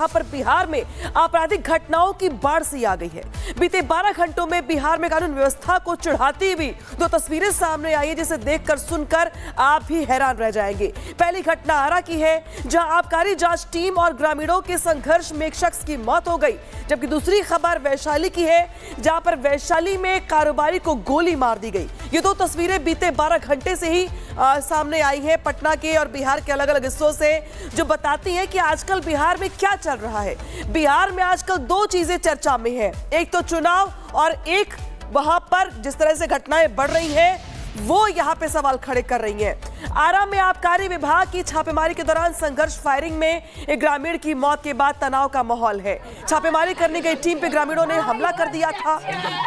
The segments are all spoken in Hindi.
जहां पर बिहार में आपराधिक घटनाओं की बाढ़ सी आ गई है। बीते 12 घंटों में बिहार में कानून व्यवस्था को चिढ़ाती हुई दो तस्वीरें सामने आई है, जिसे देखकर सुनकर आप भी हैरान रह जाएंगे। पहली घटना आरा की है, जहां आबकारी जांच टीम और ग्रामीणों के संघर्ष में एक शख्स की मौत हो गई, जबकि दूसरी खबर वैशाली की है, जहां पर वैशाली में कारोबारी को गोली मार दी गई। ये दो तस्वीरें बीते 12 घंटे से ही सामने आई है पटना के और बिहार के अलग अलग हिस्सों से, जो बताती हैं कि आजकल बिहार में क्या चल रहा है। बिहार में आजकल दो चीजें चर्चा में है, एक तो चुनाव और एक वहां पर जिस तरह से घटनाएं बढ़ रही हैं वो यहां पे सवाल खड़े कर रही हैं। आरा में आबकारी विभाग की छापेमारी के दौरान संघर्ष फायरिंग में एक ग्रामीण की मौत के बाद तनाव का माहौल है। छापेमारी करने गई टीम पे ग्रामीणों ने हमला कर दिया था।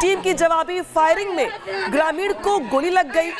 टीम की जवाबी फायरिंग में ग्रामीण को गोली लग गई।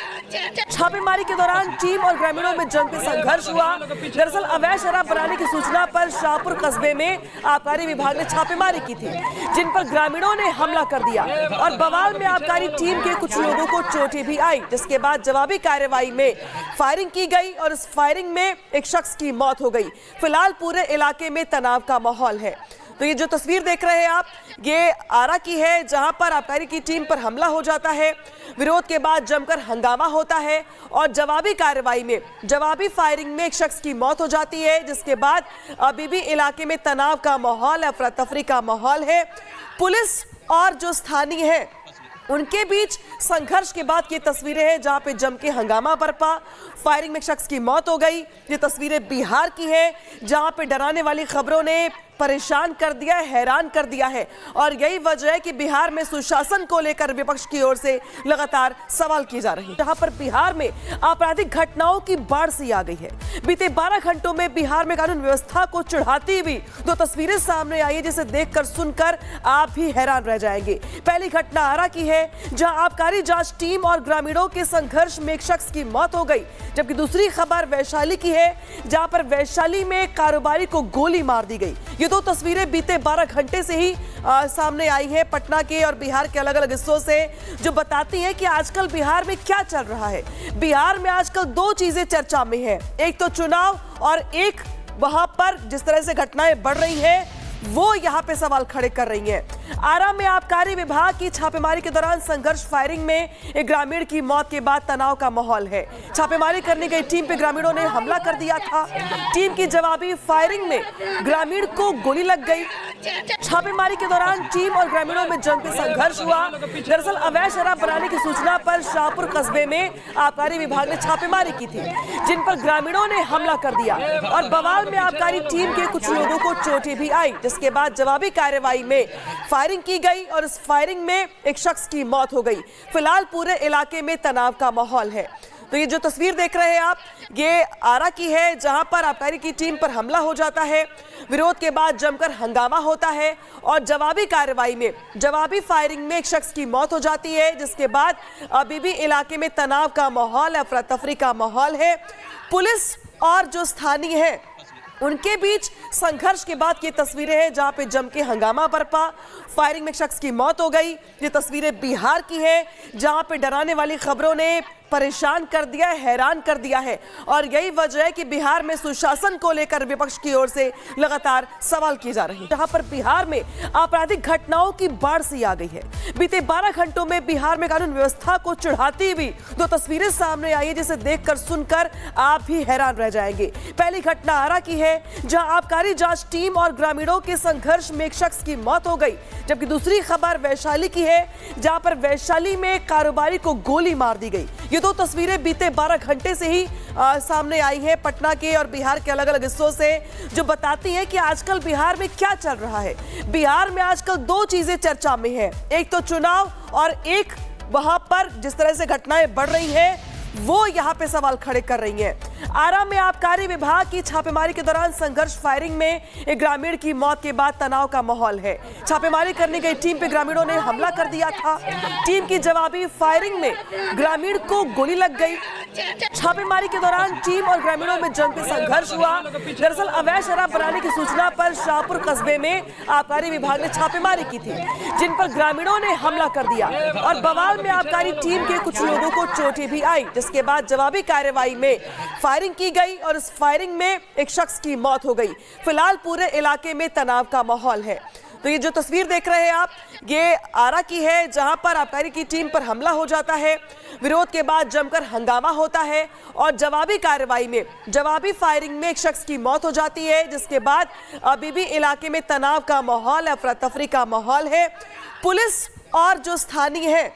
छापेमारी के दौरान टीम और ग्रामीणों में जमकर संघर्ष हुआ। दरअसल अवैध शराब बनाने की सूचना पर शाहपुर कस्बे में आबकारी विभाग ने छापेमारी की थी, जिन पर ग्रामीणों ने हमला कर दिया और बवाल में आबकारी टीम के कुछ लोगों को चोटें भी आई, जिसके बाद जवाबी कार्रवाई में फायरिंग की गई और इस फायरिंग में एक शख्स की मौत हो गई। फिलहाल पूरे इलाके में तनाव का माहौल है। तो ये जो तस्वीर देख रहे हैं आप, ये आरा की है, जहां पर आबकारी की टीम पर हमला हो जाता है। विरोध के बाद जमकर हंगामा होता है और जवाबी कार्रवाई में, जवाबी फायरिंग में एक शख्स की मौत हो जाती है, जिसके बाद अभी भी इलाके में तनाव का माहौल, अफरा तफरी का माहौल है। पुलिस और जो स्थानीय है उनके बीच संघर्ष के बाद की तस्वीरें हैं, जहां पे जम के हंगामा बरपा, फायरिंग में एक शख्स की मौत हो गई। ये तस्वीरें बिहार की है, जहां पे डराने वाली खबरों ने परेशान कर दिया है, हैरान कर दिया है और यही वजह है कि बिहार में सुशासन को लेकर विपक्ष की ओर से लगातार सवाल किए जा रहे हैं। जहां पर बिहार में आपराधिक घटनाओं की बाढ़ सी आ गई है। बीते 12 घंटों में बिहार में कानून व्यवस्था को चिढ़ाती हुई दो तस्वीरें सामने आई है, जिसे देखकर सुनकर आप भी हैरान रह जाएंगे। पहली घटना आरा की है, जहां आबकारी जांच टीम और ग्रामीणों के संघर्ष में एक शख्स की मौत हो गई, जबकि दूसरी खबर वैशाली की है, जहां पर वैशाली में कारोबारी को गोली मार दी गई। ये दो तस्वीरें बीते 12 घंटे से ही सामने आई है पटना के और बिहार के अलग अलग हिस्सों से, जो बताती हैं कि आजकल बिहार में क्या चल रहा है। बिहार में आजकल दो चीजें चर्चा में है, एक तो चुनाव और एक वहां पर जिस तरह से घटनाएं बढ़ रही हैं वो यहां पे सवाल खड़े कर रही हैं। आरा में आबकारी विभाग की छापेमारी के दौरान संघर्ष फायरिंग में एक ग्रामीण की मौत के बाद तनाव का माहौल है। छापेमारी करने गई टीम पे ग्रामीणों ने हमला कर दिया था। टीम की जवाबी फायरिंग में ग्रामीण को गोली लग गई। छापेमारी के दौरान टीम और ग्रामीणों में जमकर संघर्ष हुआ। दरअसल अवैध शराब बनाने की सूचना पर शाहपुर कस्बे में आबकारी विभाग ने छापेमारी की थी, जिन पर ग्रामीणों ने हमला कर दिया और बवाल में आबकारी टीम के कुछ लोगों को चोटें भी आई, जिसके बाद जवाबी कार्रवाई में फायरिंग की गई और इस फायरिंग में एक शख्स की मौत हो गई। फिलहाल पूरे इलाके में तनाव का माहौल है। तो ये जो तस्वीर देख रहे हैं आप, ये आरा की है, जहां पर आबकारी की टीम पर हमला हो जाता है। विरोध के बाद जमकर हंगामा होता है और जवाबी कार्रवाई में, जवाबी फायरिंग में एक शख्स की मौत हो जाती है, जिसके बाद अभी भी इलाके में तनाव का माहौल, अफरा तफरी का माहौल है। पुलिस और जो स्थानीय है उनके बीच संघर्ष के बाद की तस्वीरें हैं, जहां पे जम के हंगामा बरपा, फायरिंग में एक शख्स की मौत हो गई। ये तस्वीरें बिहार की है, जहां पे डराने वाली खबरों ने परेशान कर दिया है, हैरान कर दिया है और यही वजह है कि बिहार में सुशासन को लेकर विपक्ष की ओर से लगातार सवाल किए जा रहे हैं। जहां पर बिहार में आपराधिक घटनाओं की बाढ़ सी आ गई है। बीते 12 घंटों में बिहार में कानून व्यवस्था को चिढ़ाती हुई दो तस्वीरें सामने आई है, जिसे देखकर सुनकर आप भी हैरान रह जाएंगे। पहली घटना आरा की है, जहां आबकारी जांच टीम और ग्रामीणों के संघर्ष में एक शख्स की मौत हो गई, जबकि दूसरी खबर वैशाली की है, जहां पर वैशाली में कारोबारी को गोली मार दी गई। ये दो तस्वीरें बीते 12 घंटे से ही सामने आई हैं पटना के और बिहार के अलग अलग हिस्सों से, जो बताती हैं कि आजकल बिहार में क्या चल रहा है। बिहार में आजकल दो चीजें चर्चा में है, एक तो चुनाव और एक वहां पर जिस तरह से घटनाएं बढ़ रही हैं वो यहां पे सवाल खड़े कर रही हैं। आरा में आबकारी विभाग की छापेमारी के दौरान संघर्ष फायरिंग में एक ग्रामीण की मौत के बाद तनाव का माहौल है। छापेमारी करने गई टीम पे ग्रामीणों ने हमला कर दिया था। टीम की जवाबी फायरिंग में ग्रामीण को गोली लग गई। छापेमारी के दौरान टीम और ग्रामीणों में जमकर संघर्ष हुआ। दरअसल अवैध शराब बनाने की सूचना पर शाहपुर कस्बे में आबकारी विभाग ने छापेमारी की थी, जिन पर ग्रामीणों ने हमला कर दिया और बवाल में आबकारी टीम के कुछ लोगों को चोटें भी आई, जिसके बाद जवाबी कार्रवाई में फायरिंग की गई और इस फायरिंग में एक शख्स की मौत हो गई। फिलहाल पूरे इलाके में तनाव का माहौल है। तो ये जो तस्वीर देख रहे हैं आप, ये आरा की है, जहां पर आबकारी की टीम पर हमला हो जाता है। विरोध के बाद जमकर हंगामा होता है और जवाबी कार्रवाई में, जवाबी फायरिंग में एक शख्स की मौत हो जाती है, जिसके बाद अभी भी इलाके में तनाव का माहौल, अफरा तफरी का माहौल है। पुलिस और जो स्थानीय है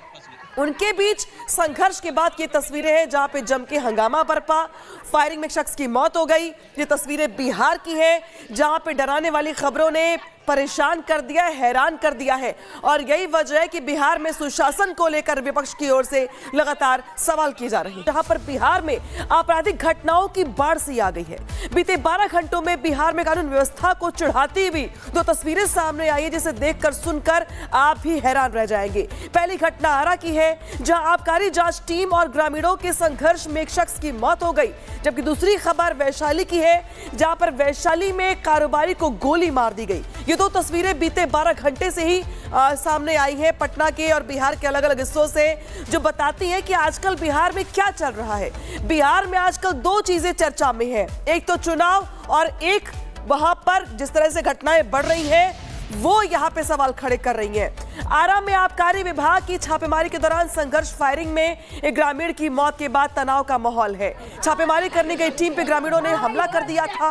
उनके बीच संघर्ष के बाद ये तस्वीरें हैं जहां पे जम के हंगामा बरपा, फायरिंग में एक शख्स की मौत हो गई। ये तस्वीरें बिहार की है, जहां पे डराने वाली खबरों ने परेशान कर दिया है, हैरान कर दिया है और यही वजह है कि बिहार में सुशासन को लेकर विपक्ष की ओर से लगातार सवाल किए जा रहे हैं। जहां पर बिहार में आपराधिक घटनाओं की बाढ़ सी आ गई है। बीते 12 घंटों में बिहार में कानून व्यवस्था को चिढ़ाती हुई दो तस्वीरें सामने आई है, जिसे देखकर सुनकर आप भी हैरान रह जाएंगे। पहली घटना आरा की है, जहां आबकारी जांच टीम और ग्रामीणों के संघर्ष में एक शख्स की मौत हो गई, जबकि दूसरी खबर वैशाली की है, जहां पर वैशाली में कारोबारी को गोली मार दी गई। ये दो तस्वीरें बीते 12 घंटे से ही सामने आई है पटना के और बिहार के अलग अलग हिस्सों से, जो बताती हैं कि आजकल बिहार में क्या चल रहा है। बिहार में आजकल दो चीजें चर्चा में है, एक तो चुनाव और एक वहां पर जिस तरह से घटनाएं बढ़ रही हैं वो यहां पे सवाल खड़े कर रही हैं। आरा में आबकारी विभाग की छापेमारी के दौरान संघर्ष, फायरिंग में एक ग्रामीण की मौत के बाद तनाव का माहौल है। छापेमारी करने गई टीम पे ग्रामीणों ने हमला कर दिया था।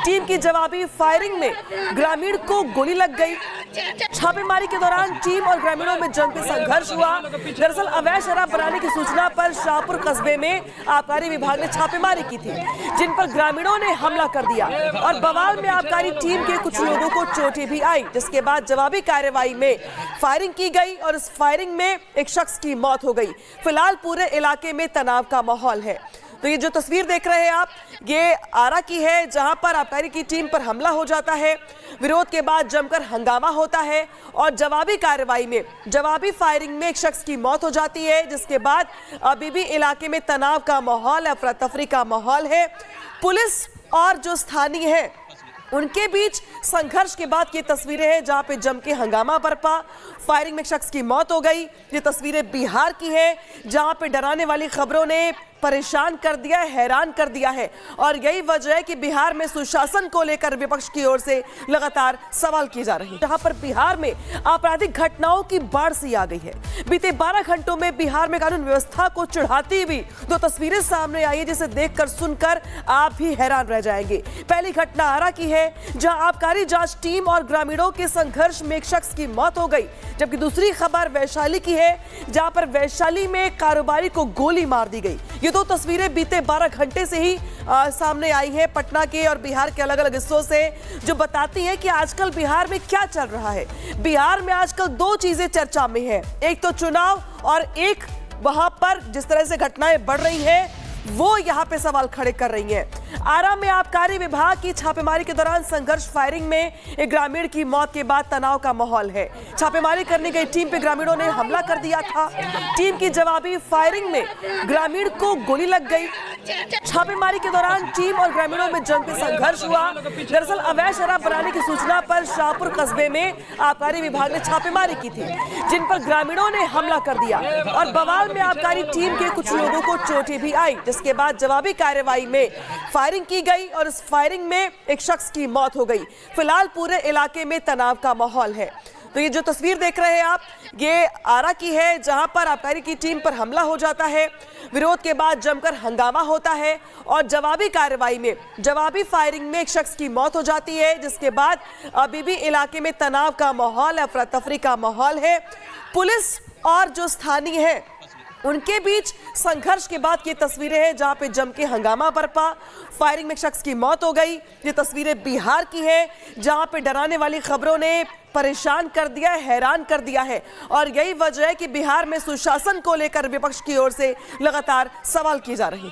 टीम की जवाबी फायरिंग में ग्रामीण को गोली लग गई। छापेमारी के दौरान टीम और ग्रामीणों में जमकर संघर्ष हुआ। दरअसल अवैध शराब बनाने की सूचना पर शाहपुर कस्बे में आबकारी विभाग ने छापेमारी की थी, जिन पर ग्रामीणों ने हमला कर दिया और बवाल में आबकारी टीम के कुछ लोगों को चोटें भी आई, जिसके बाद जवाबी कार्रवाई में फायरिंग की गई और इस फायरिंग में एक शख्स की मौत हो गई। फिलहाल पूरे इलाके में तनाव का माहौल है। तो ये जो तस्वीर देख रहे हैं आप, ये आरा की है, जहां पर आबकारी की टीम पर हमला हो जाता है। विरोध के बाद जमकर हंगामा होता है और जवाबी कार्रवाई में, जवाबी फायरिंग में एक शख्स की मौत हो जाती है, जिसके बाद अभी भी इलाके में तनाव का माहौल, अफरा तफरी का माहौल है। पुलिस और जो स्थानीय है उनके बीच संघर्ष के बाद ये तस्वीरें हैं जहां पे जम के हंगामा बरपा, फायरिंग में एक शख्स की मौत हो गई। ये तस्वीरें बिहार की है, जहां पे डराने वाली खबरों ने परेशान कर दिया है, हैरान कर दिया है और यही वजह है कि बिहार में सुशासन को लेकर विपक्ष की ओर से लगातार सवाल किए जा रहे हैं। जहां पर बिहार में आपराधिक घटनाओं की बाढ़ सी आ गई है। बीते 12 घंटों में बिहार में कानून व्यवस्था को चिढ़ाती हुई दो तस्वीरें सामने आई है, जिसे देखकर सुनकर आप भी हैरान रह जाएंगे। पहली घटना आरा की है, जहां आबकारी जांच टीम और ग्रामीणों के संघर्ष में एक शख्स की मौत हो गई, जबकि दूसरी खबर वैशाली की है, जहां पर वैशाली में कारोबारी को गोली मार दी गई। ये दो तस्वीरें बीते 12 घंटे से ही सामने आई हैं पटना के और बिहार के अलग अलग हिस्सों से, जो बताती हैं कि आजकल बिहार में क्या चल रहा है। बिहार में आजकल दो चीजें चर्चा में है, एक तो चुनाव और एक वहां पर जिस तरह से घटनाएं बढ़ रही हैं वो यहां पे सवाल खड़े कर रही हैं। आरा में आबकारी विभाग की छापेमारी के दौरान संघर्ष, फायरिंग में एक ग्रामीण की मौत के बाद तनाव का माहौल है। छापेमारी करने गई टीम पे ग्रामीणों ने हमला कर दिया था। टीम की जवाबी फायरिंग में ग्रामीण को गोली लग गई। छापेमारी के दौरान टीम और ग्रामीणों में जमकर संघर्ष हुआ। दरअसल अवैध शराब बनाने की सूचना पर शाहपुर कस्बे में आबकारी विभाग ने छापेमारी की थी, जिन पर ग्रामीणों ने हमला कर दिया और बवाल में आबकारी टीम के कुछ लोगों को चोटें भी आई, जिसके बाद जवाबी कार्रवाई में फायरिंग की गई और इस फायरिंग में एक शख्स की मौत हो गई। फिलहाल पूरे इलाके में तनाव का माहौल है। तो ये जो तस्वीर देख रहे हैं आप, ये आरा की है, जहां पर आबकारी की टीम पर हमला हो जाता है। विरोध के बाद जमकर हंगामा होता है और जवाबी कार्रवाई में, जवाबी फायरिंग में एक शख्स की मौत हो जाती है, जिसके बाद अभी भी इलाके में तनाव का माहौल, अफरा तफरी का माहौल है। पुलिस और जो स्थानीय है उनके बीच संघर्ष के बाद ये तस्वीरें हैं जहां पे जम के हंगामा बरपा, फायरिंग में एक शख्स की मौत हो गई। ये तस्वीरें बिहार की है, जहां पे डराने वाली खबरों ने परेशान कर दिया है, हैरान कर दिया है और यही वजह है कि बिहार में सुशासन को लेकर विपक्ष की ओर से लगातार सवाल किए जा रहे हैं।